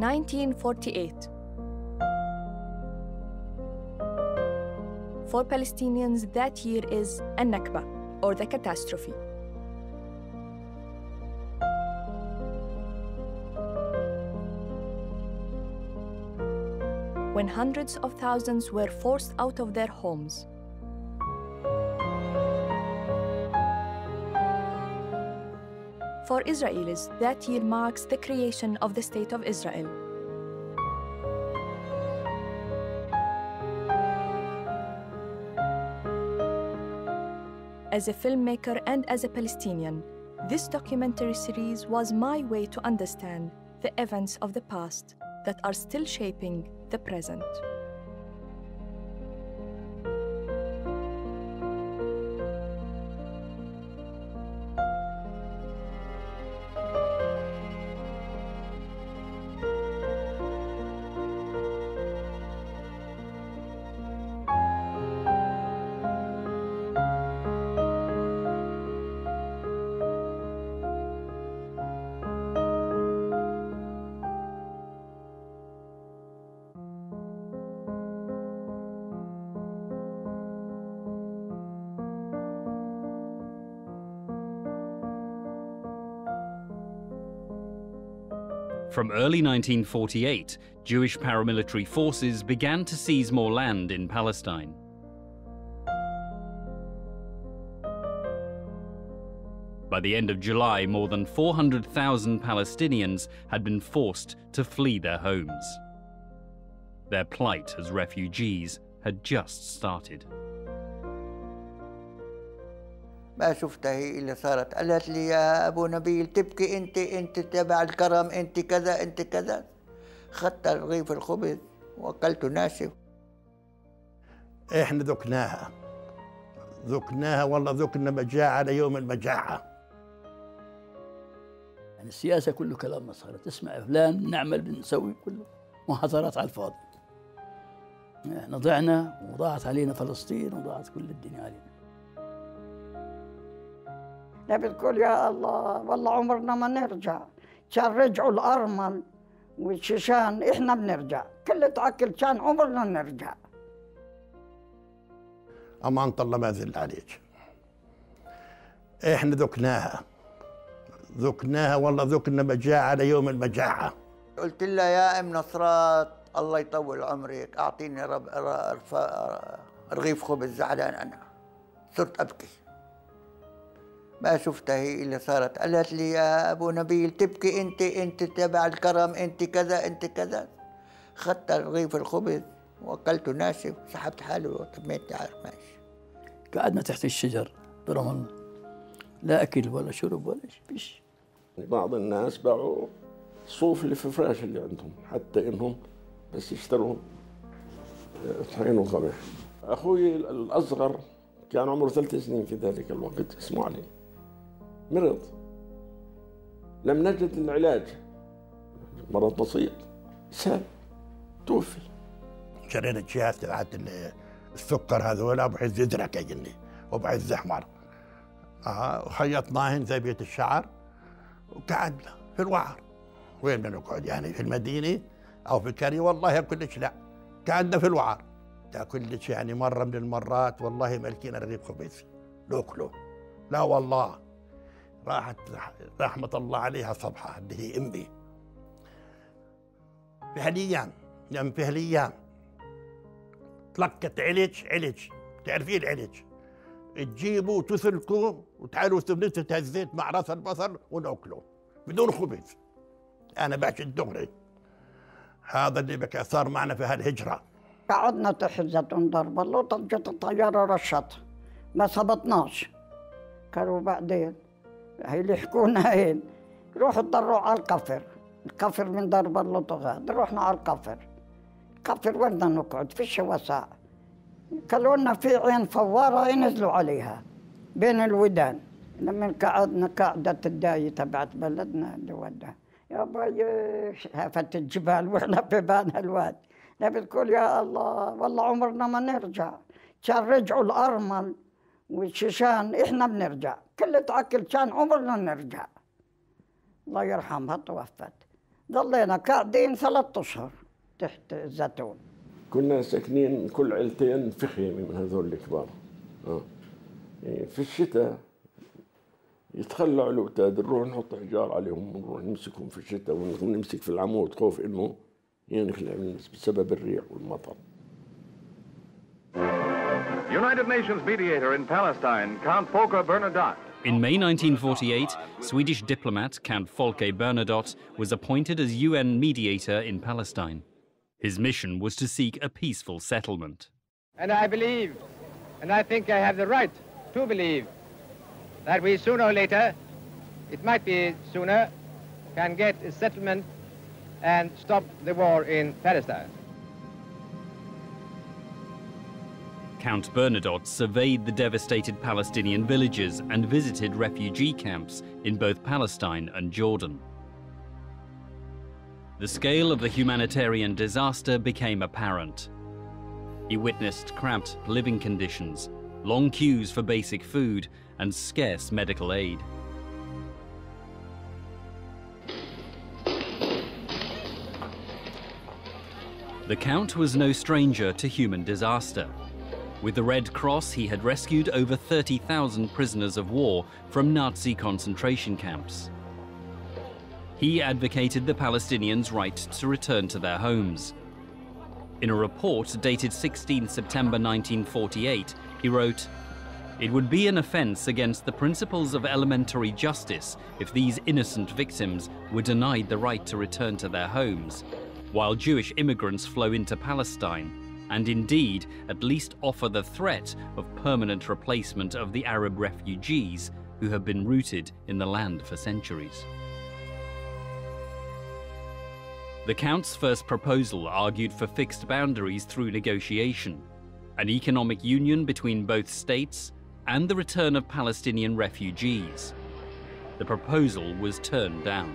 1948. For Palestinians, that year is a Nakba, or the catastrophe. When hundreds of thousands were forced out of their homes. For Israelis, that year marks the creation of the State of Israel. As a filmmaker and as a Palestinian, this documentary series was my way to understand the events of the past that are still shaping the present. From early 1948, Jewish paramilitary forces began to seize more land in Palestine. By the end of July, more than 400,000 Palestinians had been forced to flee their homes. Their plight as refugees had just started. ما شفتها هي اللي صارت، قالت لي يا أبو نبيل تبكي أنت تبع الكرم، أنت كذا أنت كذا. خدت رغيف الخبز وأكلته ناشف. إحنا ذقناها والله ذقنا مجاعة ليوم المجاعة. يعني السياسة كله كلام مسخرة، تسمع فلان نعمل بنسوي كله محاضرات على الفاضي. إحنا ضعنا وضاعت علينا فلسطين وضاعت كل الدنيا علينا. نبي تقول يا الله والله عمرنا ما نرجع، كان رجعوا الأرمل والشيشان إحنا بنرجع، كل تعكل كان عمرنا نرجع. أمانة الله ما ذل عليك. إحنا ذقناها والله ذقنا مجاعة ليوم المجاعة. قلت لها يا أم نصرات الله يطول عمرك أعطيني رغيف خبز، زعلان أنا صرت أبكي. ما شفتها هي اللي صارت، قالت لي يا أبو نبيل تبكي أنت تبع الكرم، أنت كذا أنت كذا. خدت رغيف الخبز وأكلته ناشف، سحبت حالي وطميت عارف ماشي. قعدنا تحت الشجر برام الله، لا أكل ولا شرب ولا شيء. بعض الناس باعوا الصوف اللي في الفراش اللي عندهم حتى إنهم بس يشتروا طحين وقمح. أخوي الأصغر كان عمره 3 سنين في ذلك الوقت، اسمه علي، مرض، لم نجد العلاج، مرض بسيط، ساب، توفي. شرينا الجهاز تبعت السكر هذول بحيث يدرك يجني وبحيث يحمر. خيطناهن زي بيت الشعر وقعدنا في الوعر. وين بدنا نقعد يعني في المدينة أو في القرية؟ والله كلش لا، قعدنا في الوعر. كلش يعني مرة من المرات والله ملكينا رغيف خبز ناكله. لا والله راحت رحمة الله عليها صبحة اللي هي أمي. في هالأيام تلقت علج، تعرفين العلج؟ تجيبوا وتسلكوا وتعالوا تبنسوا الزيت مع راس البصل وناكله بدون خبز. أنا بعشق الدغري. هذا اللي بكى صار معنا في هالهجرة. قعدنا تحت زيتون ضرب الله، طجت الطيارة رشت، ما صبتناش. قالوا بعدين هي اللي يحكونا هين روحوا تضروا على القفر من ضرب الله طغاد. رحنا على القفر وين بدنا نقعد؟ فيش وسع. قالوا لنا في عين فوارة ينزلوا عليها بين الودان. لما قعدنا قاعدة الداية تبعت بلدنا اللي ودها يا باي هافت الجبال واحنا في بان الواد. نبي تقول يا الله والله عمرنا ما نرجع، كان رجعوا الأرمل والشيشان إحنا بنرجع، كل تعكل كان عمرنا نرجع. الله يرحمها توفت. ضلينا قاعدين 3 أشهر تحت الزيتون. كنا ساكنين كل عيلتين في خيمة من هذول الكبار. يعني في الشتاء يتخلعوا الأوتاد، نروح نحط حجار عليهم ونروح نمسكهم في الشتاء ونمسك في العمود خوف إنه ينخلع بسبب الريح والمطر. United Nations mediator in Palestine, Count Volker Bernadotte. In May 1948, Swedish diplomat Count Folke Bernadotte was appointed as UN mediator in Palestine. His mission was to seek a peaceful settlement. And I believe, and I think I have the right to believe, that we sooner or later, it might be sooner, can get a settlement and stop the war in Palestine. Count Bernadotte surveyed the devastated Palestinian villages and visited refugee camps in both Palestine and Jordan. The scale of the humanitarian disaster became apparent. He witnessed cramped living conditions, long queues for basic food, and scarce medical aid. The Count was no stranger to human disaster. With the Red Cross, he had rescued over 30,000 prisoners of war from Nazi concentration camps. He advocated the Palestinians' right to return to their homes. In a report dated 16 September 1948, he wrote, "It would be an offense against the principles of elementary justice if these innocent victims were denied the right to return to their homes, while Jewish immigrants flow into Palestine, and indeed at least offer the threat of permanent replacement of the Arab refugees who have been rooted in the land for centuries." The Count's first proposal argued for fixed boundaries through negotiation, an economic union between both states, and the return of Palestinian refugees. The proposal was turned down.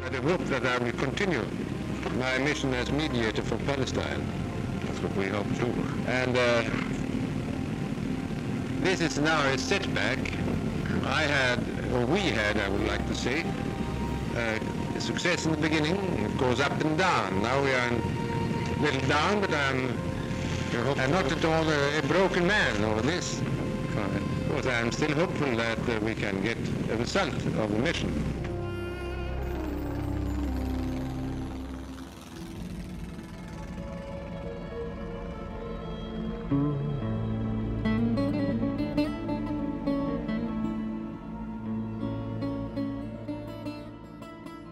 I hope that I will continue my mission as mediator for Palestine. That's what we hope to. And this is now a setback. We had, I would like to say, success in the beginning. It goes up and down. Now we are a little down, but I'm not at all a broken man over this. But I'm still hopeful that we can get a result of the mission.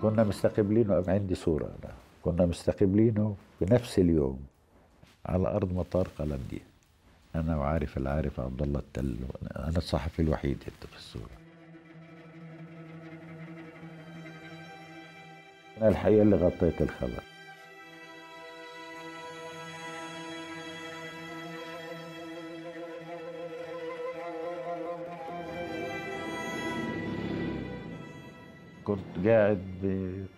كنا مستقبلينه، عندي صورة أنا، كنا مستقبلينه بنفس اليوم على أرض مطار قلمدين، أنا وعارف العارف عبد الله التل، أنا الصحفي الوحيد في الصورة. أنا الحقيقة اللي غطيت الخبر. كنت قاعد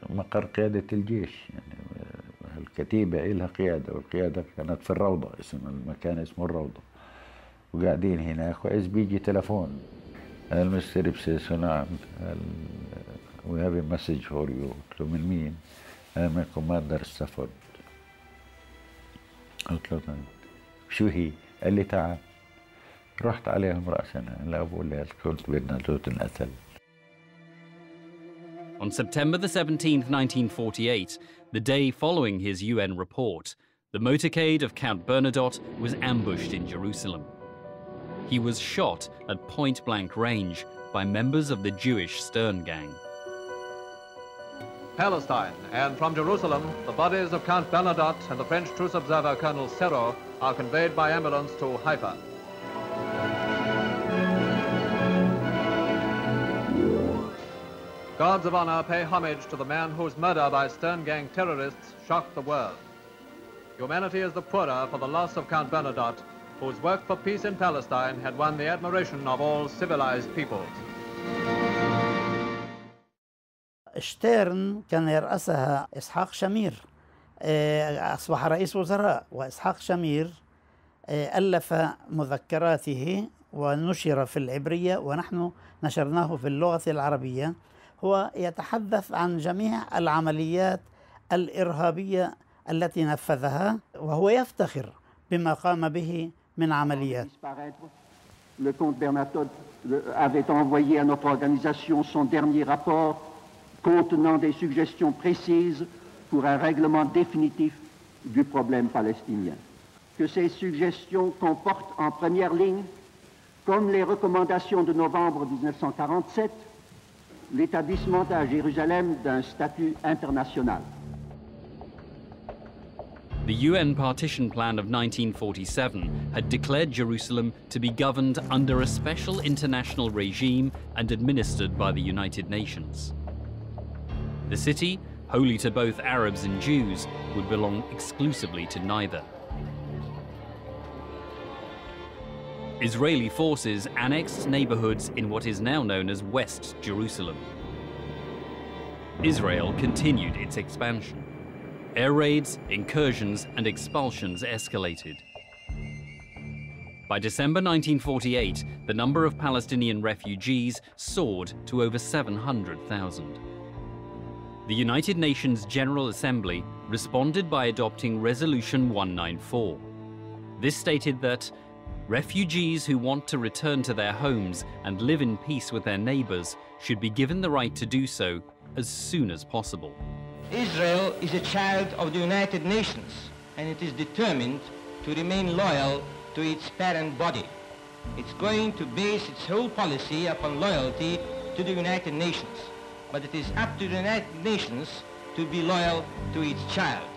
بمقر قيادة الجيش، يعني الكتيبة إلها قيادة، والقيادة كانت في الروضة، المكان اسمه الروضة، وقاعدين هناك، وإذ بيجي تلفون، المستر بسيسو، نعم، we have a message for you. قلت له من مين؟ من كوماندر ستافورد. قلت له شو هي؟ قال لي تعال. رحت عليهم رأسا، لا أقول قلت برنادوت انقتل. On September the 17th, 1948, the day following his UN report, the motorcade of Count Bernadotte was ambushed in Jerusalem. He was shot at point-blank range by members of the Jewish Stern Gang. Palestine, and from Jerusalem, the bodies of Count Bernadotte and the French truce observer Colonel Serrault are conveyed by ambulance to Haifa. Guards of honor pay homage to the man whose murder by Stern Gang terrorists shocked the world. Humanity is the poorer for the loss of Count Bernadotte, whose work for peace in Palestine had won the admiration of all civilized peoples. شتيرن كان يرأسها إسحاق شمير، أصبح رئيس وزراء، وإسحاق شمير ألف مذكراته ونشر في العبرية ونحن نشرناه في اللغة العربية. هو يتحدث عن جميع العمليات الإرهابية التي نفذها، وهو يفتخر بما قام به من عمليات. Le comte Bernadotte avait envoyé à notre organisation son dernier rapport contenant des suggestions précises pour un règlement définitif du problème palestinien. Que ces suggestions comportent en première ligne, comme les recommandations de novembre 1947, l'établissement à Jérusalem d'un statut international. The UN partition plan of 1947 had declared Jerusalem to be governed under a special international regime and administered by the United Nations. The city, holy to both Arabs and Jews, would belong exclusively to neither. Israeli forces annexed neighborhoods in what is now known as West Jerusalem. Israel continued its expansion. Air raids, incursions, and expulsions escalated. By December 1948, the number of Palestinian refugees soared to over 700,000. The United Nations General Assembly responded by adopting Resolution 194. This stated that refugees who want to return to their homes and live in peace with their neighbors should be given the right to do so as soon as possible. Israel is a child of the United Nations, and it is determined to remain loyal to its parent body. It's going to base its whole policy upon loyalty to the United Nations, but it is up to the United Nations to be loyal to its child.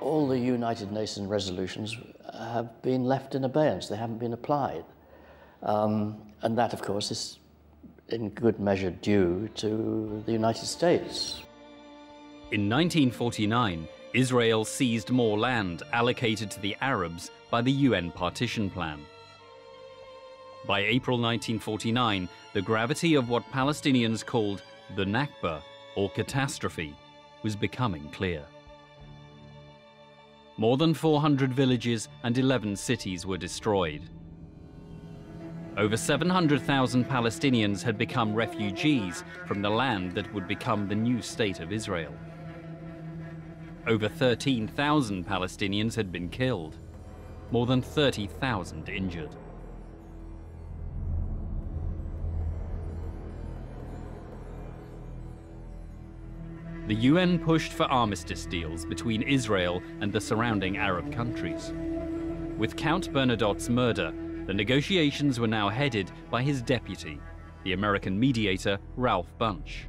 All the United Nations resolutions have been left in abeyance. They haven't been applied. And that, of course, is in good measure due to the United States. In 1949, Israel seized more land allocated to the Arabs by the UN partition plan. By April 1949, the gravity of what Palestinians called the Nakba, or catastrophe, was becoming clear. More than 400 villages and 11 cities were destroyed. Over 700,000 Palestinians had become refugees from the land that would become the new state of Israel. Over 13,000 Palestinians had been killed, more than 30,000 injured. The UN pushed for armistice deals between Israel and the surrounding Arab countries. With Count Bernadotte's murder, the negotiations were now headed by his deputy, the American mediator Ralph Bunche.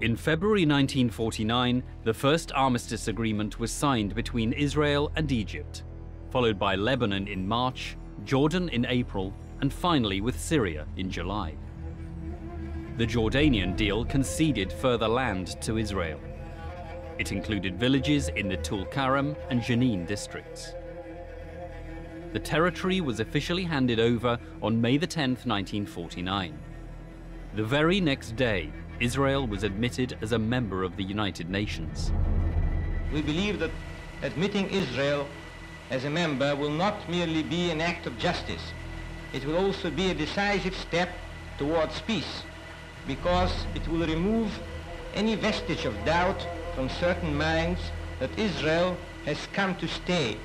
In February 1949, the first armistice agreement was signed between Israel and Egypt, followed by Lebanon in March, Jordan in April, and finally with Syria in July. The Jordanian deal conceded further land to Israel. It included villages in the Tul-Karam and Jenin districts. The territory was officially handed over on May 10, 1949. The very next day, Israel was admitted as a member of the United Nations. We believe that admitting Israel as a member will not merely be an act of justice. It will also be a decisive step towards peace, because it will remove any vestige of doubt from certain minds that Israel has come to stay.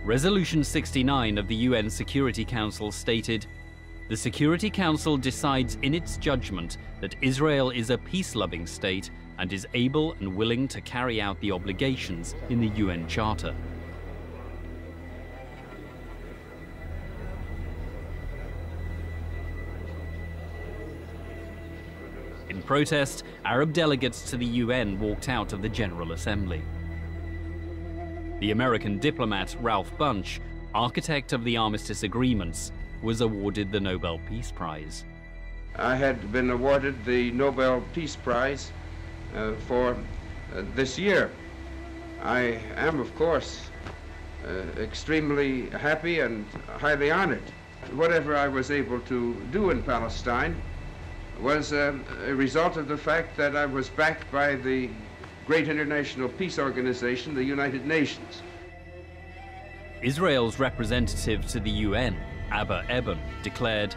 Resolution 69 of the UN Security Council stated, "The Security Council decides in its judgment that Israel is a peace-loving state and is able and willing to carry out the obligations in the UN Charter." In protest, Arab delegates to the UN walked out of the General Assembly. The American diplomat Ralph Bunche, architect of the armistice agreements, was awarded the Nobel Peace Prize. I had been awarded the Nobel Peace Prize for this year. I am, of course, extremely happy and highly honored. Whatever I was able to do in Palestine was a result of the fact that I was backed by the great international peace organization, the United Nations. Israel's representative to the UN, Abba Eban, declared,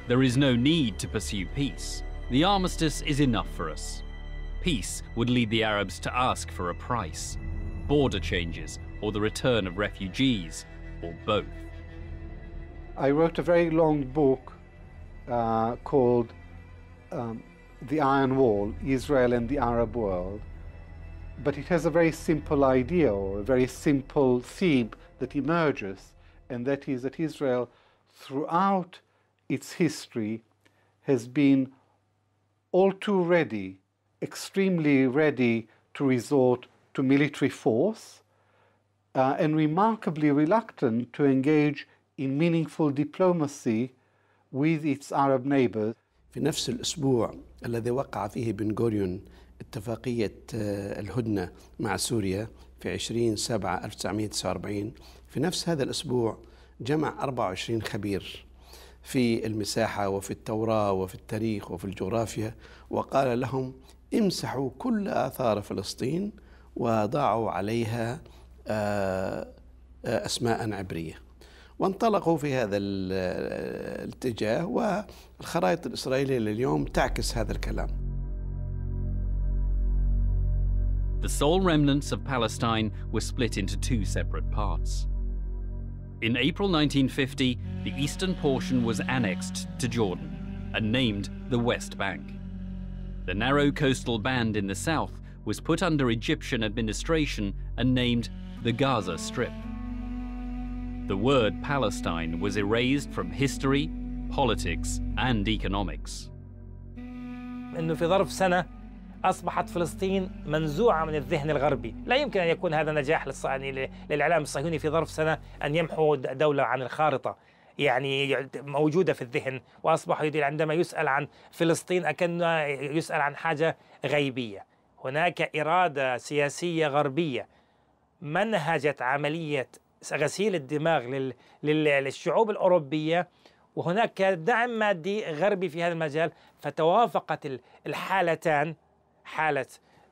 "There is no need to pursue peace. The armistice is enough for us. Peace would lead the Arabs to ask for a price, border changes, or the return of refugees, or both." I wrote a very long book called The Iron Wall, Israel and the Arab World. But it has a very simple idea, or a very simple theme that emerges, and that is that Israel, throughout its history, has been all too ready, extremely ready to resort to military force, and remarkably reluctant to engage in meaningful diplomacy with its Arab neighbors. في نفس الأسبوع الذي وقع فيه بن غوريون اتفاقية الهدنة مع سوريا في 20/7/1949، في نفس هذا الأسبوع جمع 24 خبير في المساحة وفي التوراة وفي التاريخ وفي الجغرافيا، وقال لهم امسحوا كل آثار فلسطين وضعوا عليها أسماء عبرية، وانطلقوا في هذا الاتجاه، والخرائط الإسرائيلية لليوم تعكس هذا الكلام. The sole remnants of Palestine were split into two separate parts. In April 1950, the eastern portion was annexed to Jordan and named the West Bank. The narrow coastal band in the south was put under Egyptian administration and named the Gaza Strip. The word Palestine was erased from history, politics, and economics. إنه في ظرف سنة أصبحت فلسطين منزوعة من الذهن الغربي. لا يمكن أن يكون هذا نجاح للإعلام الصهيوني في ظرف سنة أن يمحو دولة عن الخارطة، يعني موجودة في الذهن، وأصبح عندما يسأل عن فلسطين أكنه يسأل عن حاجة غيبية. هناك إرادة سياسية غربية منهجت عملية غسيل الدماغ للشعوب الأوروبية، وهناك دعم مادي غربي في هذا المجال، فتوافقت الحالتان، حالة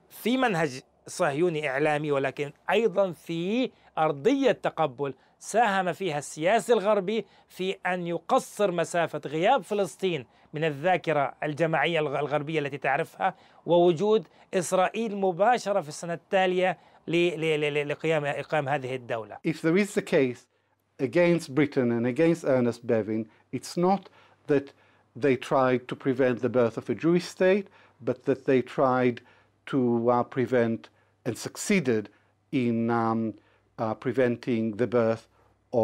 في منهج صهيوني إعلامي ولكن أيضا في أرضية تقبل ساهم فيها السياسي الغربي في أن يقصر مسافة غياب فلسطين من الذاكرة الجماعية الغربية التي تعرفها، ووجود إسرائيل مباشرة في السنة التالية لإقام هذه الدولة. If there is the case against Britain and against Ernest Bevin, it's not that they tried to prevent the birth of a Jewish state, but that they tried to prevent and succeeded in preventing the birth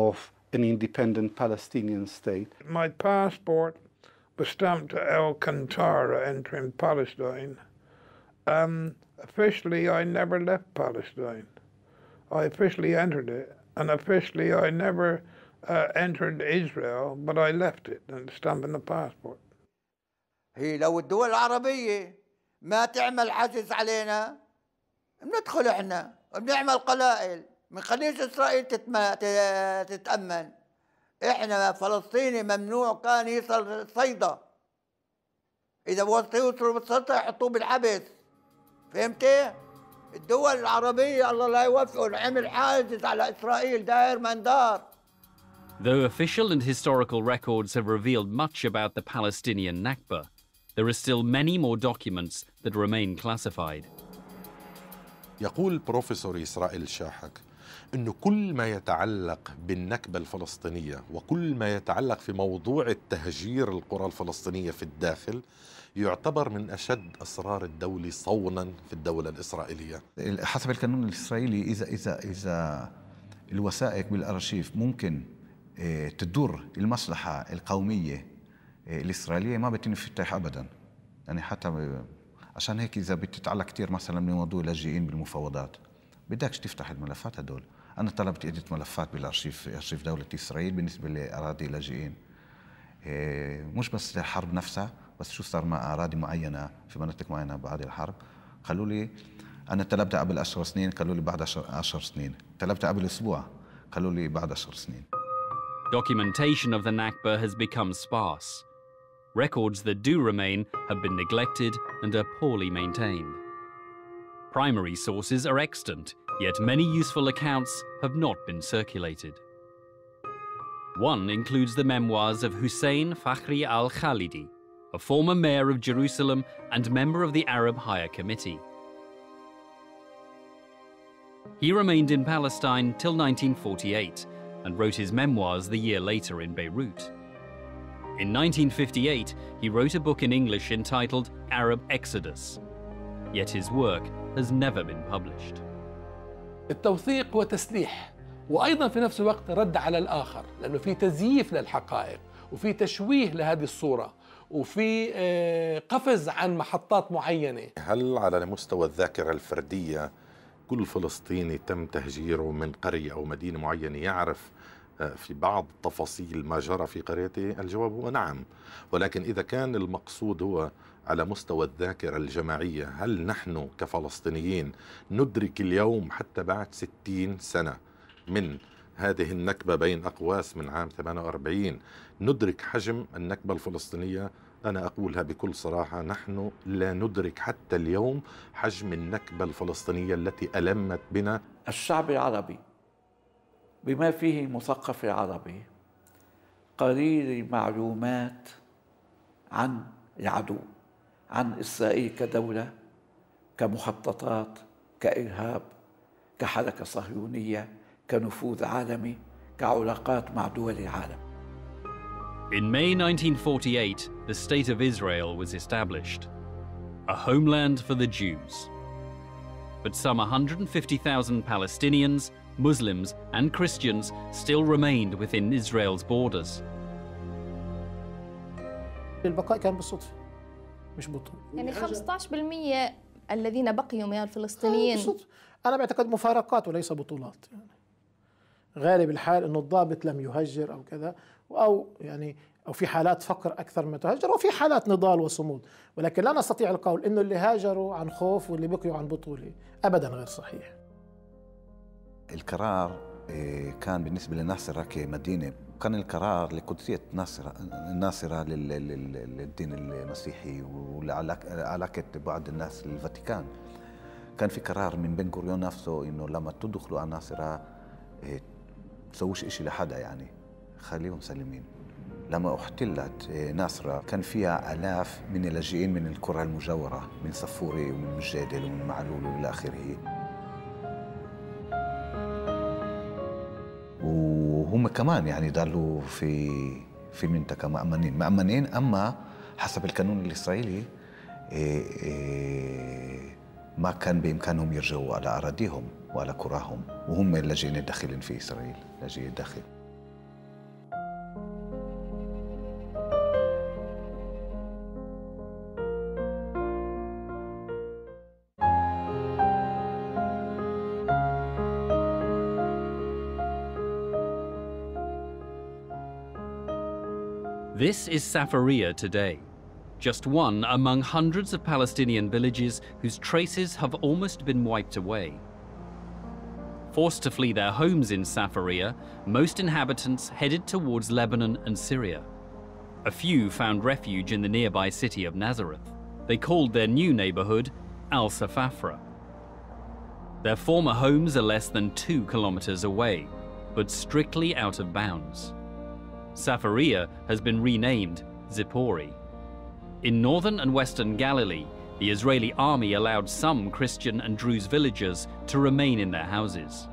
of an independent Palestinian state. My passport was stamped Alcantara entering Palestine. Officially, I never left Palestine. I officially entered it, and officially I never entered Israel, but I left it and stamped in the passport. هي لو الدول العربية ما تعمل حجز علينا بندخل احنا وبنعمل قلائل، ما نخليش اسرائيل تتأمن. احنا فلسطيني ممنوع كان يصل صيدا، إذا يوصلوا بالسلطة يحطوه بالحبس، فهمتي؟ الدول العربية الله لا يوفقهم عمل حاجز على إسرائيل داير من دار. Though official and historical records have revealed much about the Palestinian Nakba, there are still many more documents that remain classified. يقول بروفيسور إسرائيل شاحك أنه كل ما يتعلق بالنكبة الفلسطينية وكل ما يتعلق في موضوع التهجير القرى الفلسطينية في الداخل يعتبر من أشد أسرار الدولة صونا في الدولة الإسرائيلية. حسب القانون الإسرائيلي إذا الوثائق بالأرشيف ممكن تدور المصلحة القومية الإسرائيلية ما بتم تفتح أبدا. يعني حتى عشان هيك إذا بتتعلق كتير مثلا من موضوع اللاجئين بالمفاوضات بدكش تفتح الملفات هدول. أنا طلبت عدة ملفات بالأرشيف أرشيف دولة إسرائيل بالنسبة لأراضي اللاجئين، مش بس الحرب نفسها، بس شو صار مع أراضي معينة في مناطق معينة بعد الحرب. قالوا لي أنا طلبتها قبل 10 سنين، قالوا لي بعد 10 سنين، طلبتها قبل أسبوع، قالوا لي بعد 10 سنين. Documentation of the Nakba has become sparse. Records that do remain have been neglected and are poorly maintained. Primary sources are extant, Yet many useful accounts have not been circulated. One includes the memoirs of Hussein Fakhri al-Khalidi, a former mayor of Jerusalem and member of the Arab Higher Committee. He remained in Palestine till 1948 and wrote his memoirs the year later in Beirut. In 1958, he wrote a book in English entitled Arab Exodus, yet his work has never been published. التوثيق وتسليح، وأيضا في نفس الوقت رد على الآخر، لأنه في تزييف للحقائق وفي تشويه لهذه الصورة وفي قفز عن محطات معينة. هل على مستوى الذاكرة الفردية كل فلسطيني تم تهجيره من قرية أو مدينة معينة يعرف في بعض تفاصيل ما جرى في قريته؟ الجواب هو نعم، ولكن إذا كان المقصود هو على مستوى الذاكرة الجماعية، هل نحن كفلسطينيين ندرك اليوم حتى بعد 60 سنة من هذه النكبة بين أقواس من عام 48 ندرك حجم النكبة الفلسطينية؟ أنا أقولها بكل صراحة، نحن لا ندرك حتى اليوم حجم النكبة الفلسطينية التي ألمت بنا. الشعب العربي بما فيه مثقف العربي قليل المعلومات عن العدو، عن إسرائيل كدولة، كمخططات، كإرهاب، كحركة صهيونية، كنفوذ عالمي، كعلاقات مع دول العالم. In May 1948, the State of Israel was established, a homeland for the Jews. But some 150,000 Palestinians, Muslims and Christians still remained within Israel's borders. البقاء كان بالصدفة مش بطول. يعني 15% الذين بقيوا من الفلسطينيين بالصدفة. أنا بعتقد مفارقات وليس بطولات. يعني غالب الحال إنه الضابط لم يهجر أو كذا، أو في حالات فقر أكثر من تهجر، وفي حالات نضال وصمود، ولكن لا نستطيع القول إنه اللي هاجروا عن خوف واللي بقيوا عن بطولة، أبدا غير صحيح. القرار كان بالنسبة لناصرة كمدينة، كان القرار لقدسية ناصرة للدين المسيحي وعلاقة بعض الناس للفاتيكان. كان في قرار من بن غوريون نفسه إنه لما تدخلوا على ناصرة تسووش إشي لحدا، يعني خليهم سلمين. لما احتلت ناصرة كان فيها آلاف من اللاجئين من القرى المجاورة، من صفوري ومن مجادل ومن معلول وإلى آخره، وهم كمان يعني ضلوا في المنطقة مأمنين، أما حسب القانون الإسرائيلي ما كان بإمكانهم يرجعوا على أراضيهم وعلى قراهم، وهم اللاجئين الداخلين في إسرائيل، لاجئي الداخل. This is Safaria today, just one among hundreds of Palestinian villages whose traces have almost been wiped away. Forced to flee their homes in Safaria, most inhabitants headed towards Lebanon and Syria. A few found refuge in the nearby city of Nazareth. They called their new neighborhood Al-Safafra. Their former homes are less than 2 kilometers away, but strictly out of bounds. Safaria has been renamed Zippori. In northern and western Galilee, the Israeli army allowed some Christian and Druze villagers to remain in their houses.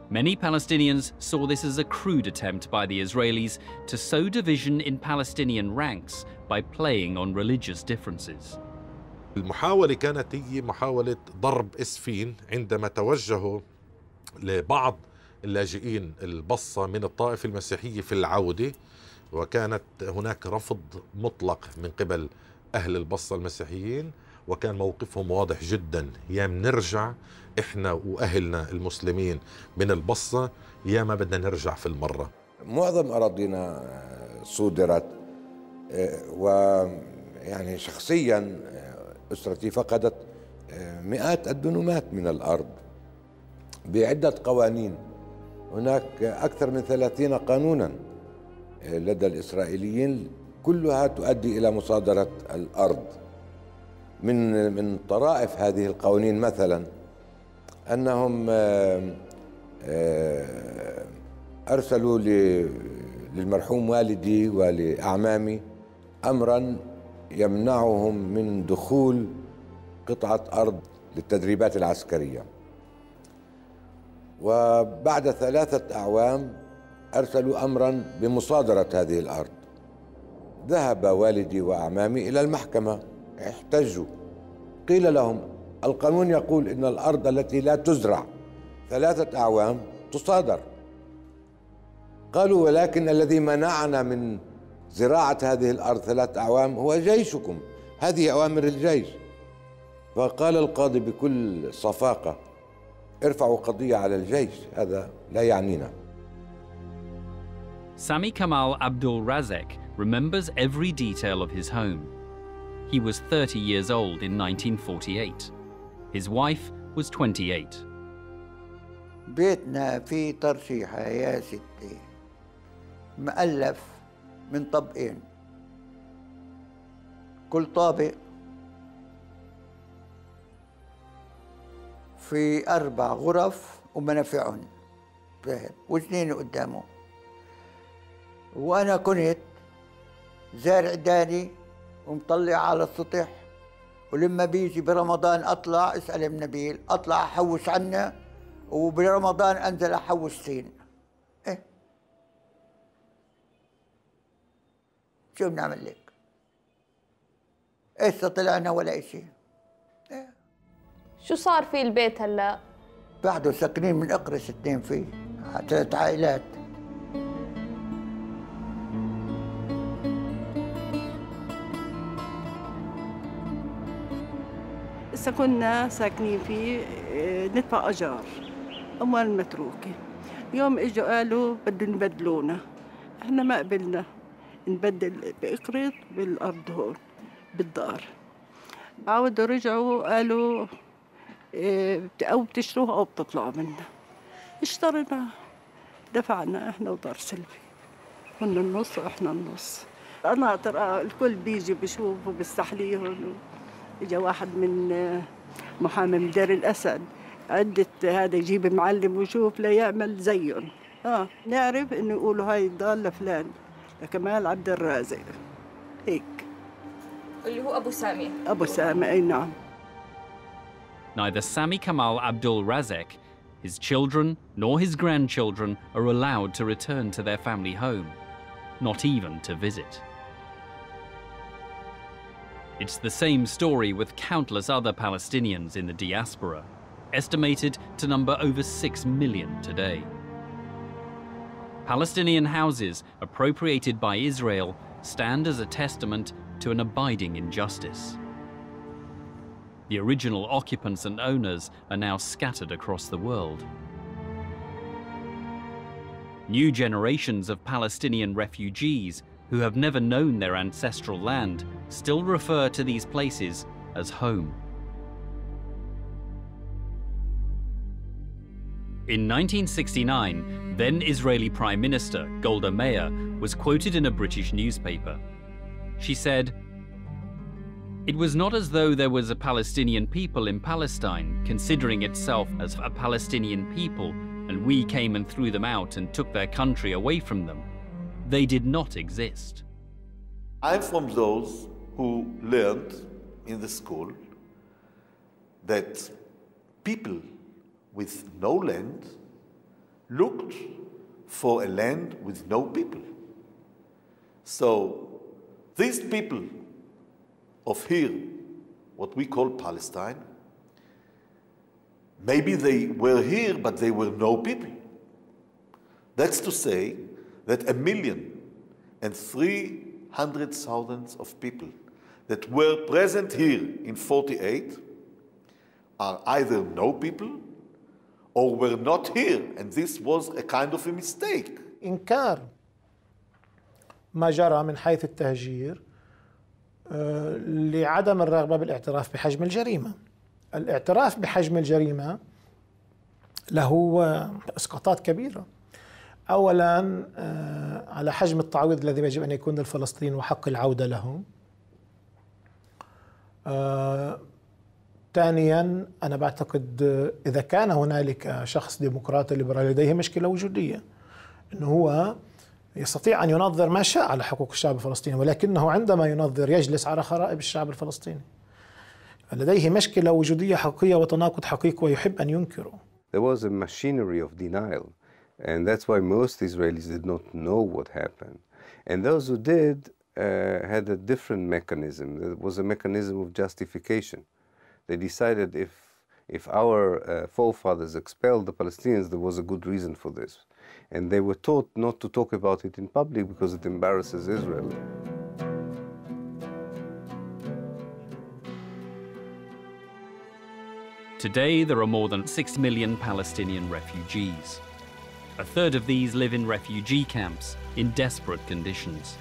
Many Palestinians saw this as a crude attempt by the Israelis to sow division in Palestinian ranks by playing on religious differences. المحاولة كانت هي محاولة ضرب إسفين عندما توجهوا لبعض اللاجئين البصة من الطائفة المسيحية في العودة، وكانت هناك رفض مطلق من قبل أهل البصة المسيحيين، وكان موقفهم واضح جدا، يا نرجع إحنا وأهلنا المسلمين من البصة يا ما بدنا نرجع في المرة. معظم أراضينا صودرت، ويعني شخصيا أسرتي فقدت مئات الدنومات من الأرض بعدة قوانين. هناك أكثر من 30 قانونا لدى الإسرائيليين كلها تؤدي إلى مصادرة الأرض. من طرائف هذه القوانين مثلا أنهم أرسلوا للمرحوم والدي ولأعمامي أمرا يمنعهم من دخول قطعة أرض للتدريبات العسكرية. وبعد 3 أعوام أرسلوا أمرا بمصادرة هذه الأرض. ذهب والدي وأعمامي إلى المحكمة، احتجوا، قيل لهم القانون يقول إن الأرض التي لا تزرع 3 أعوام تصادر. قالوا ولكن الذي منعنا من زراعة هذه الأرض 3 أعوام هو جيشكم، هذه أوامر الجيش. فقال القاضي بكل صفاقة ارفعوا قضية على الجيش، هذا لا يعنينا. Sami Kamal Abdul Razek remembers every detail of his home. He was 30 years old in 1948. His wife was 28. بيتنا في ترشيحة يا ستي، مؤلف من طابقين، كل طابق في 4 غرف ومنافعهم ذهب واثنين قدامه. وأنا كنت زارع داني ومطلع على السطح، ولما بيجي برمضان أطلع اسأل ابن نبيل، أطلع أحوش عنه، وبرمضان أنزل أحوش سين. إيه شو بنعمل لك؟ إيش طلعنا ولا إشي. إيه. شو صار في البيت هلا؟ بعده ساكنين من أقرص 2 فيه، 3 عائلات. هسه كنا ساكنين فيه ندفع أجار، أموال متروكة. يوم إجوا قالوا بدهم يبدلونا، إحنا ما قبلنا نبدل بقريط بالأرض هون بالدار. عاودوا رجعوا قالوا أو بتشتروها أو بتطلعوا منها. اشترينا، دفعنا إحنا ودار سلفي، كنا النص وإحنا النص. قناطر الكل بيجي بيشوفوا بيستحليهم. إجا واحد من محامي من دير الأسد، عدة هذا يجيب معلم ويشوف ليعمل زيهم. نعرف إنه يقولوا هاي الدار لفلان، لكمال عبد الرازق، هيك. اللي هو أبو سامي. أبو سامي، أي نعم. Neither Sami Kamal Abdul Razek, his children, nor his grandchildren are allowed to return to their family home, not even to visit. It's the same story with countless other Palestinians in the diaspora, estimated to number over 6 million today. Palestinian houses appropriated by Israel stand as a testament to an abiding injustice. The original occupants and owners are now scattered across the world. New generations of Palestinian refugees who have never known their ancestral land still refer to these places as home. In 1969, then Israeli Prime Minister Golda Meir was quoted in a British newspaper. She said, "It was not as though there was a Palestinian people in Palestine considering itself as a Palestinian people and we came and threw them out and took their country away from them. They did not exist." I'm from those who learned in the school that people with no land looked for a land with no people. So these people of here, what we call Palestine, maybe they were here, but they were no people. That's to say that 1,300,000 of people that were present here in 48 are either no people or were not here, and this was a kind of a mistake. إنكار ما جرى من حيث التهجير لعدم الرغبة بالاعتراف بحجم الجريمة. الاعتراف بحجم الجريمة له إسقاطات كبيرة. أولاً على حجم التعويض الذي يجب أن يكون للفلسطينيين وحق العودة لهم. ثانيا أنا بعتقد إذا كان هنالك شخص ديمقراطي ليبرالي لديه مشكلة وجودية، أنه هو يستطيع أن ينظر ما شاء على حقوق الشعب الفلسطيني، ولكنه عندما ينظر يجلس على خرائب الشعب الفلسطيني. لديه مشكلة وجودية حقيقية وتناقض حقيقي ويحب أن ينكره. There was a machinery of denial, and that's why most Israelis did not know what happened. And those who did had a different mechanism. There was a mechanism of justification. They decided if our forefathers expelled the Palestinians, there was a good reason for this. And they were taught not to talk about it in public because it embarrasses Israel. Today, there are more than 6 million Palestinian refugees. A third of these live in refugee camps in desperate conditions.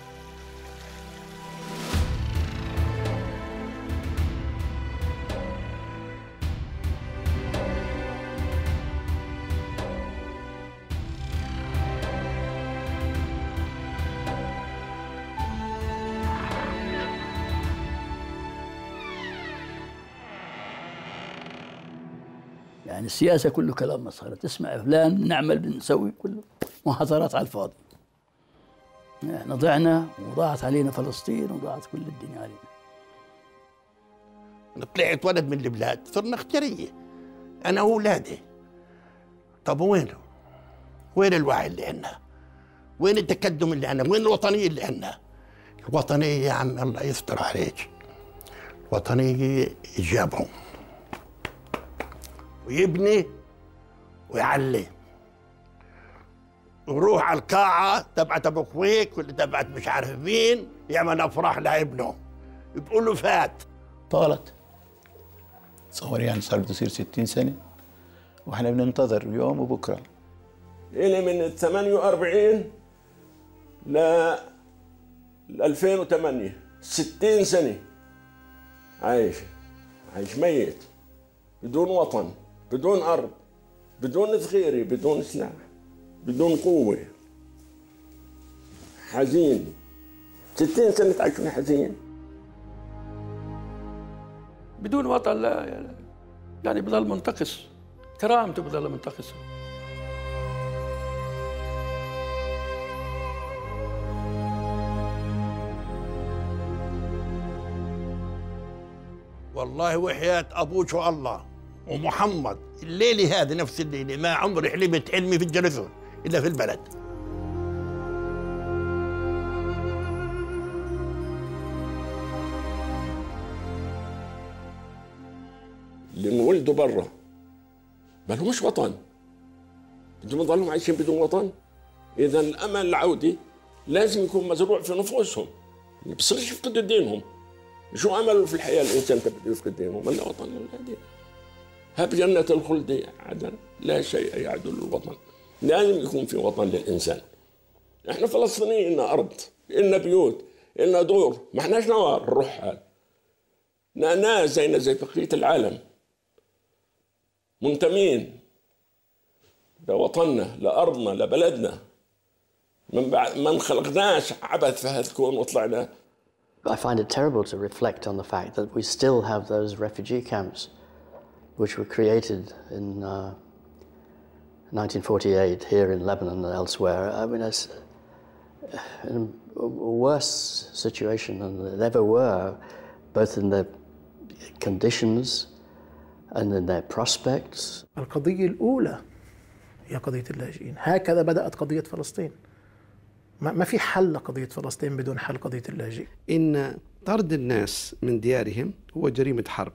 يعني السياسة كله كلام مسخرة، تسمع فلان نعمل بنسوي كله محاضرات على الفاضي. احنا ضعنا وضاعت علينا فلسطين وضاعت كل الدنيا علينا. طلعت ولد من البلاد صرنا اختيارية أنا وأولادي. طب وينه؟ وين الوعي اللي عندنا؟ وين التقدم اللي عندنا؟ وين الوطنية اللي عندنا؟ الوطنية يا عم الله يستر عليك. الوطنية إجابهم ويبني ويعلي ويروح على القاعة تبعت أبو خويك ولا تبعت مش عارف مين يعمل أفراح لابنه يقول له فات. طالت تصور يعني صار بده يصير 60 سنة واحنا بننتظر يوم وبكره. إلي من 48 ل 2008 60 سنة عايش ميت بدون وطن، بدون أرض، بدون ذخيرة، بدون سلاح، بدون قوة. حزين 60 سنة تعيشون حزين بدون وطن. لا يعني بضل منتقص، كرامته بضل منتقصة. والله وحياة أبوك والله ومحمد الليلة هذه نفس الليلة ما عمري حلمت حلمي في الجلسة إلا في البلد. اللي انولدوا برا ما لهمش وطن، بدهم يضلوا عايشين بدون وطن. إذا الأمل العودي لازم يكون مزروع في نفوسهم، ما بصيرش يفقدوا دينهم. شو أمله في الحياة الإنسان بده يفقد دينه؟ من لا وطن ولا دين. هب جنة الخلد عدن لا شيء يعدل الوطن. لازم يكون في وطن للإنسان. إحنا فلسطينيين، إلنا أرض، إلنا بيوت، إلنا دور، ما إحناش نوار الرحال. ناس زينا زي بقية العالم، منتمين لوطننا، لأرضنا، لبلدنا. ما انخلقناش عبث في هذا الكون وطلعنا. I find it terrible to reflect on the fact that we still have those refugee camps which were created in 1948 here in Lebanon and elsewhere. I mean, it's in a worse situation than they ever were, both in their conditions and in their prospects. القضية الأولى هي قضية اللاجئين. هكذا بدأت قضية فلسطين. ما في حل لقضية فلسطين بدون حل قضية اللاجئ. إن طرد الناس من ديارهم هو جريمة حرب،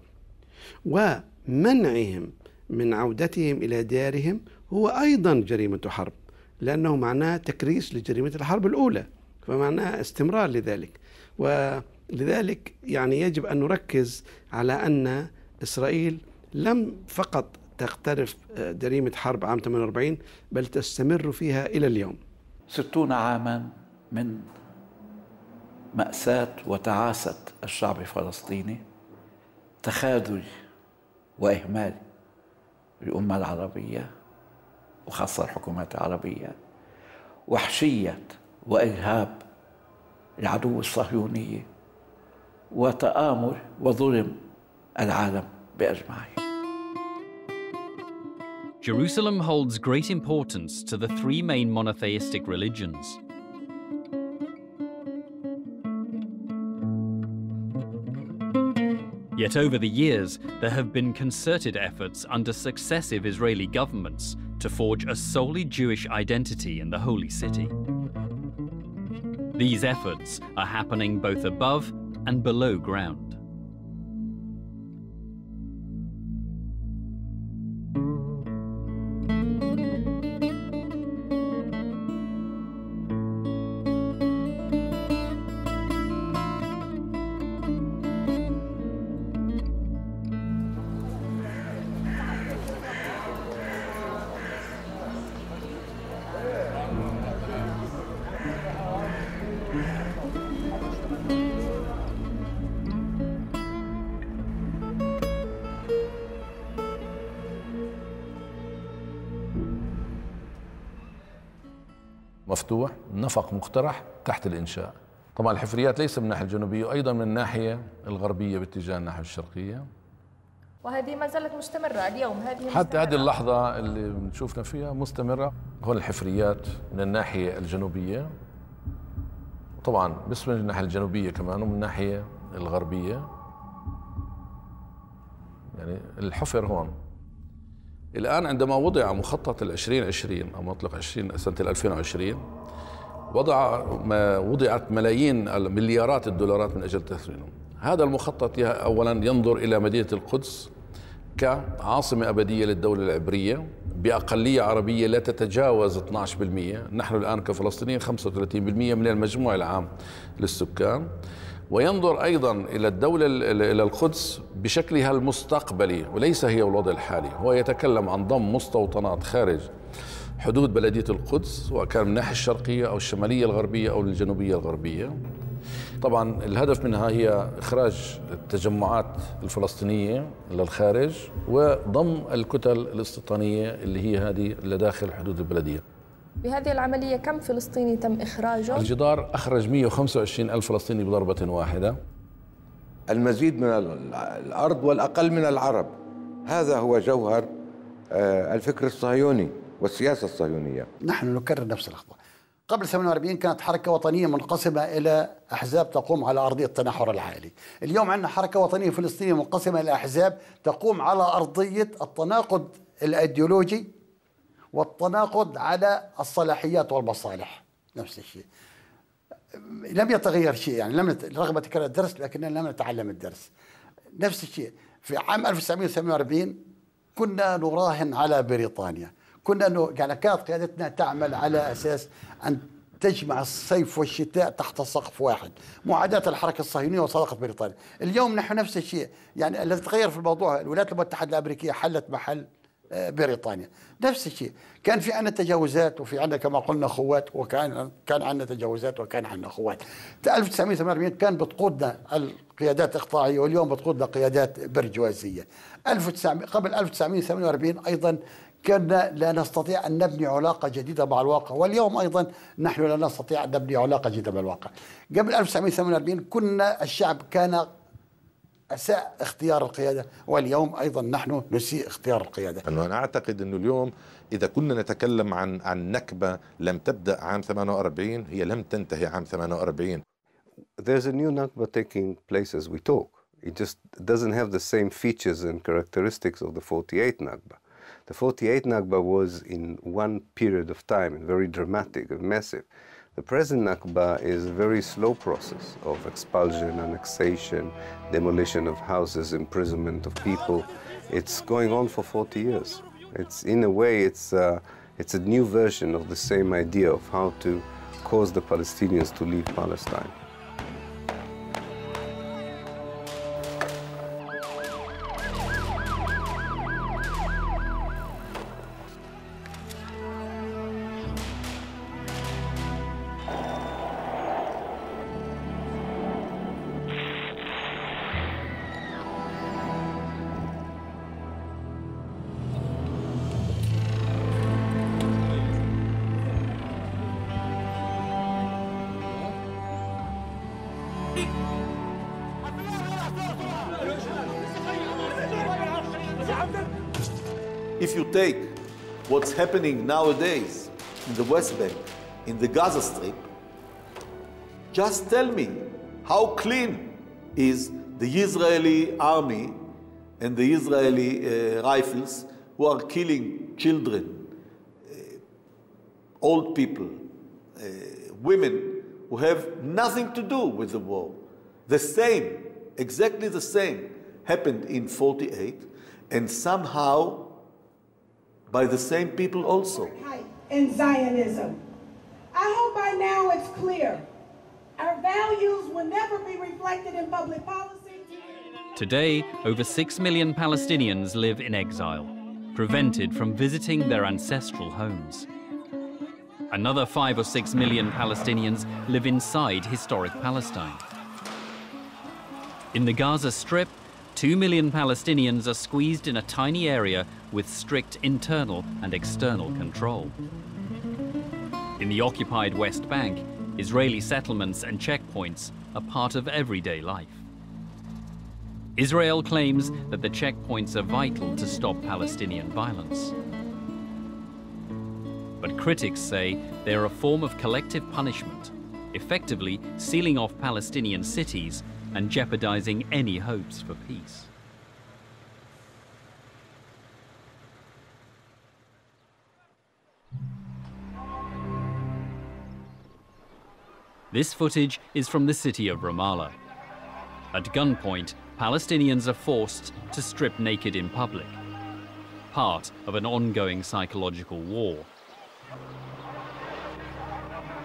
ومنعهم من عودتهم إلى ديارهم هو أيضا جريمة حرب، لأنه معناه تكريس لجريمة الحرب الأولى، فمعناه استمرار لذلك. ولذلك يعني يجب أن نركز على أن إسرائيل لم فقط تقترف جريمة حرب عام 48 بل تستمر فيها إلى اليوم. 60 عاما من مأساة وتعاسة الشعب الفلسطيني، تخاذل وإهمال الأمة العربية وخاصة الحكومات العربية، وحشية وإرهاب العدو الصهيوني، وتآمر وظلم العالم بأجمعه. Jerusalem holds great importance to the three main monotheistic religions. Yet over the years, there have been concerted efforts under successive Israeli governments to forge a solely Jewish identity in the Holy City. These efforts are happening both above and below ground. مفتوح، نفق مقترح تحت الإنشاء. طبعا الحفريات ليس من الناحية الجنوبية وأيضا من الناحية الغربية باتجاه الناحية الشرقية. وهذه ما زالت مستمرة اليوم، حتى هذه اللحظة اللي بنشوفنا فيها مستمرة. هون الحفريات من الناحية الجنوبية، طبعا بس من الناحية الجنوبية كمان ومن الناحية الغربية. يعني الحفر هون. الآن عندما وضع مخطط 2020 أو مطلق 20 سنة 2020 وضعت مليارات الدولارات من أجل تثمينه. هذا المخطط أولا ينظر إلى مدينة القدس كعاصمة أبدية للدولة العبرية بأقلية عربية لا تتجاوز 12%. نحن الآن كفلسطينيين 35% من المجموع العام للسكان. وينظر أيضا إلى الدولة إلى القدس بشكلها المستقبلي وليس هي الوضع الحالي. هو يتكلم عن ضم مستوطنات خارج حدود بلدية القدس سواء كان من الناحية الشرقية أو الشمالية الغربية أو الجنوبية الغربية. طبعا الهدف منها هي إخراج التجمعات الفلسطينية للخارج وضم الكتل الاستيطانية اللي هي هذه اللي داخل حدود البلدية. بهذه العملية كم فلسطيني تم إخراجه؟ الجدار أخرج 125 ألف فلسطيني بضربة واحدة. المزيد من الأرض والأقل من العرب، هذا هو جوهر الفكر الصهيوني والسياسة الصهيونية. نحن نكرر نفس الأخطاء. قبل 48 كانت حركة وطنية منقسمة إلى أحزاب تقوم على أرضية التنحر العائلي. اليوم عندنا حركة وطنية فلسطينية منقسمة إلى أحزاب تقوم على أرضية التناقض الأيديولوجي والتناقض على الصلاحيات والمصالح. نفس الشيء، لم يتغير شيء، يعني رغم تكرار الدرس لكننا لم نتعلم الدرس. نفس الشيء في عام 1948 كنا نراهن على بريطانيا، يعني كانت قيادتنا تعمل على أساس أن تجمع الصيف والشتاء تحت سقف واحد، معاداة الحركة الصهيونية وصداقة بريطانيا. اليوم نحن نفس الشيء، يعني الذي تغير في الموضوع الولايات المتحدة الأمريكية حلت محل بريطانيا. نفس الشيء، كان في عندنا تجاوزات وفي عندنا كما قلنا خوات، وكان عندنا تجاوزات وكان عندنا خوات. 1948 كان بتقودنا القيادات إقطاعية واليوم بتقودنا قيادات برجوازية. قبل 1948 أيضا كنا لا نستطيع أن نبني علاقة جديدة مع الواقع، واليوم أيضا نحن لا نستطيع أن نبني علاقة جديدة مع الواقع. قبل 1948 كنا الشعب كان أساء اختيار القيادة، واليوم أيضا نحن نسيء اختيار القيادة. أنا أعتقد أنه اليوم إذا كنا نتكلم عن نكبة لم تبدأ عام 48 هي لم تنتهي عام 48. There's a new Nakba taking place as we talk. It just doesn't have the same features and characteristics of the 48 Nakba. The 48 Nakba was in one period of time and very dramatic and massive. The present Nakba is a very slow process of expulsion, annexation, demolition of houses, imprisonment of people. It's going on for 40 years. It's, in a way, it's a new version of the same idea of how to cause the Palestinians to leave Palestine. If you take what's happening nowadays in the West Bank, in the Gaza Strip, just tell me how clean is the Israeli army and the Israeli rifles who are killing children, old people, women who have nothing to do with the war. The same, exactly the same, happened in 48, and somehow by the same people also. In Zionism. I hope by now it's clear. Our values will never be reflected in public policy. Today, over 6 million Palestinians live in exile, prevented from visiting their ancestral homes. Another 5 or 6 million Palestinians live inside historic Palestine. In the Gaza Strip, 2 million Palestinians are squeezed in a tiny area with strict internal and external control. In the occupied West Bank, Israeli settlements and checkpoints are part of everyday life. Israel claims that the checkpoints are vital to stop Palestinian violence. But critics say they're a form of collective punishment, effectively sealing off Palestinian cities and jeopardizing any hopes for peace. This footage is from the city of Ramallah. At gunpoint, Palestinians are forced to strip naked in public, part of an ongoing psychological war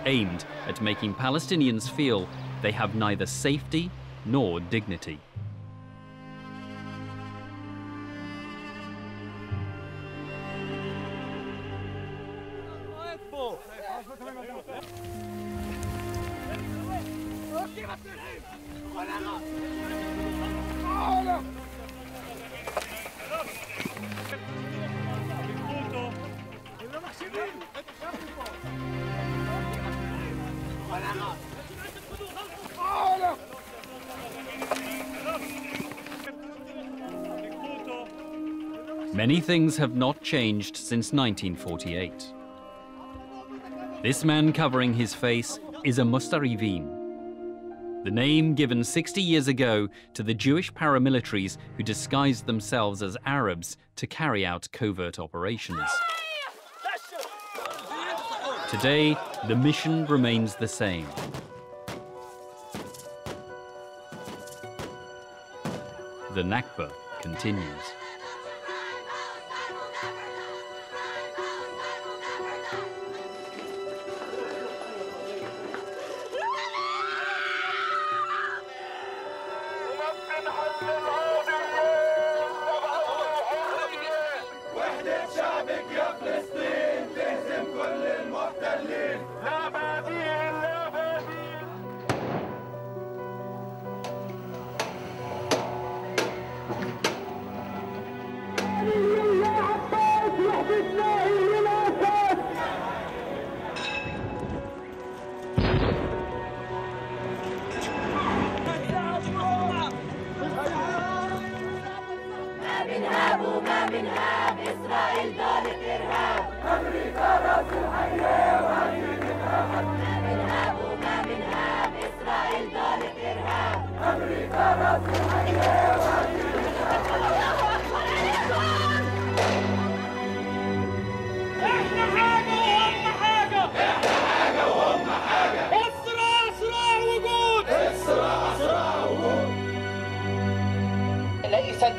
aimed at making Palestinians feel they have neither safety nor dignity. Many things have not changed since 1948. This man covering his face is a Mustarivin, the name given 60 years ago to the Jewish paramilitaries who disguised themselves as Arabs to carry out covert operations. Today, the mission remains the same. The Nakba continues.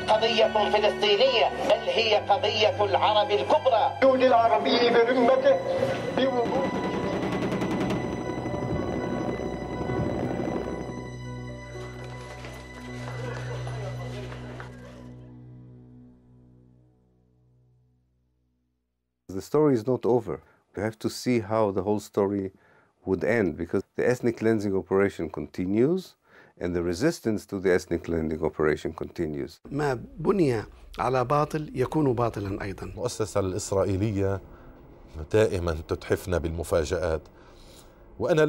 قضية فلسطينية بل هي قضية العرب الكبرى. وجود العربي برمته بوجود The story is not over. You have to see how the whole story would end, because the ethnic cleansing operation continues and the resistance to the ethnic cleansing operation continues. ما بني على باطل يكون باطلا أيضا. المؤسسة الإسرائيلية دائما تتحفنا بالمفاجآت، وأنا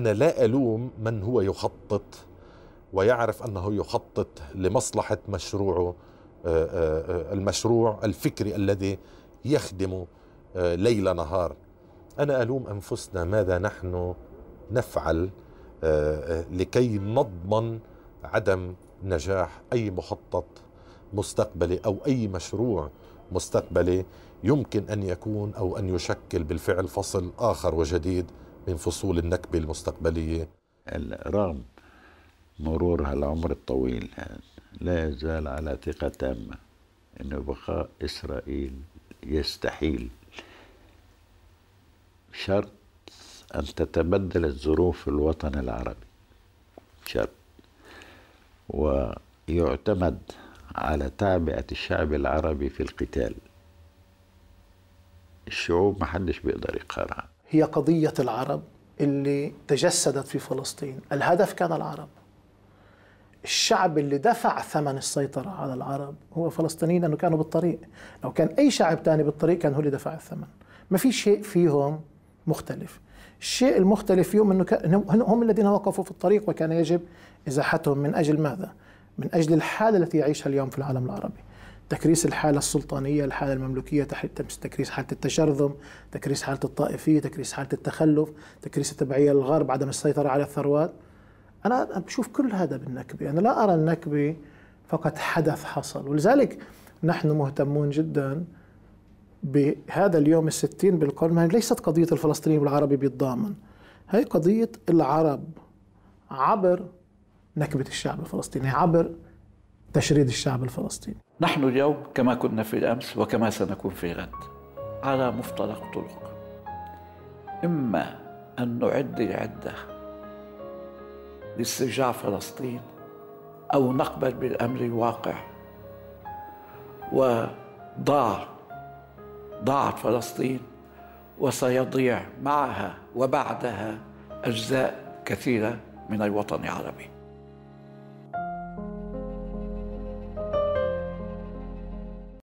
لا ألوم من هو يخطط ويعرف أنه يخطط لمصلحة مشروعه المشروع الفكري الذي يخدم ليل نهار. أنا ألوم أنفسنا ماذا نحن نفعل لكي نضمن عدم نجاح أي مخطط مستقبلي أو أي مشروع مستقبلي يمكن أن يكون أو أن يشكل بالفعل فصل آخر وجديد من فصول النكبة المستقبلية. رغم مرور هالعمر الطويل لا يزال على ثقة تامة أن بقاء إسرائيل يستحيل، شرط أن تتبدل الظروف الوطن العربي، شرط، ويعتمد على تعبئة الشعب العربي في القتال. الشعوب ما حدش بيقدر يقهرها. هي قضية العرب اللي تجسدت في فلسطين، الهدف كان العرب. الشعب اللي دفع ثمن السيطرة على العرب هو فلسطينيين، لأنه كانوا بالطريق. لو كان أي شعب تاني بالطريق كان هو اللي دفع الثمن. ما في شيء فيهم مختلف. الشيء المختلف فيهم أنه هم الذين وقفوا في الطريق، وكان يجب إزاحتهم. من أجل ماذا؟ من أجل الحالة التي يعيشها اليوم في العالم العربي، تكريس الحالة السلطانية، الحالة المملوكية، تكريس حالة التشرذم، تكريس حالة الطائفية، تكريس حالة التخلف، تكريس التبعية للغرب، عدم السيطرة على الثروات. أنا بشوف كل هذا بالنكبة. أنا لا أرى النكبة فقط حدث حصل، ولذلك نحن مهتمون جدا بهذا اليوم 60 بالقرن. ليست قضية الفلسطيني والعربي بيتضامن، هي قضية العرب عبر نكبة الشعب الفلسطيني، عبر تشريد الشعب الفلسطيني. نحن اليوم كما كنا في الأمس وكما سنكون في غد على مفترق طرق. إما أن نعد العدة لاسترجاع فلسطين، أو نقبل بالأمر الواقع ضاعت فلسطين، وسيضيع معها وبعدها أجزاء كثيرة من الوطن العربي.